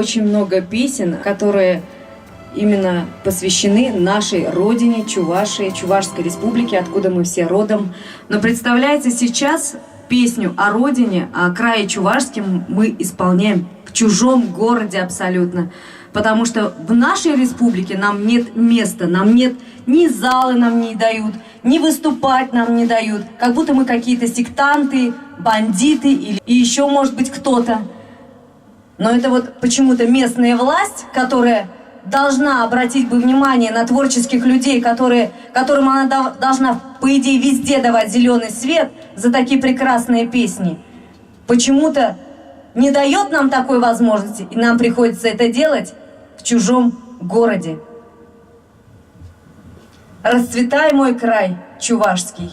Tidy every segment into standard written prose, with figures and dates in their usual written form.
очень много песен, которые именно посвящены нашей родине, Чувашии, Чувашской республике, откуда мы все родом. Но представляете, сейчас песню о родине, о крае чувашском мы исполняем в чужом городе абсолютно. Потому что в нашей республике нам нет места, нам нет ни залы нам не дают, ни выступать нам не дают. Как будто мы какие-то сектанты, бандиты или еще, может быть, кто-то. Но это вот почему-то местная власть, которая должна обратить бы внимание на творческих людей, которым она должна, по идее, везде давать зеленый свет за такие прекрасные песни, почему-то не дает нам такой возможности, и нам приходится это делать в чужом городе. Расцветай, мой край чувашский.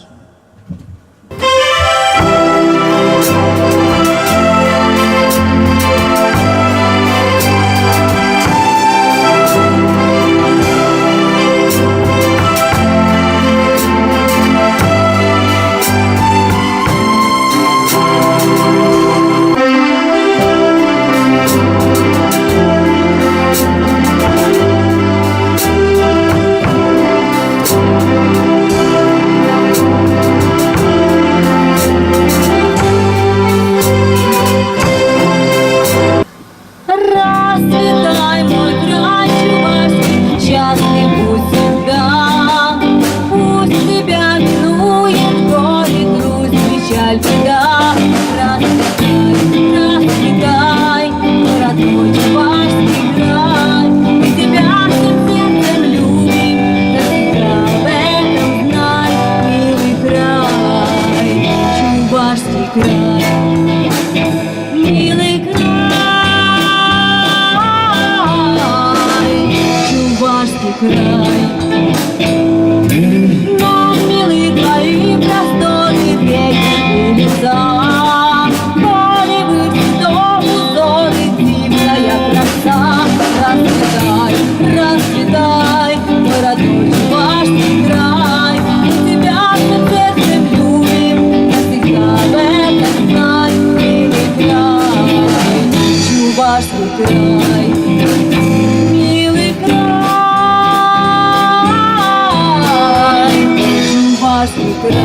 Милый край, чувашский край. Но милый твои просторы, реки и леса, полевых цветов узоры, дивная краса. Расцветай, расцветай, мой родной чувашский край. Тебя всем сердцем любим, навсегда в этом знай. Милый край, чувашский край. Милый край, чувашский край.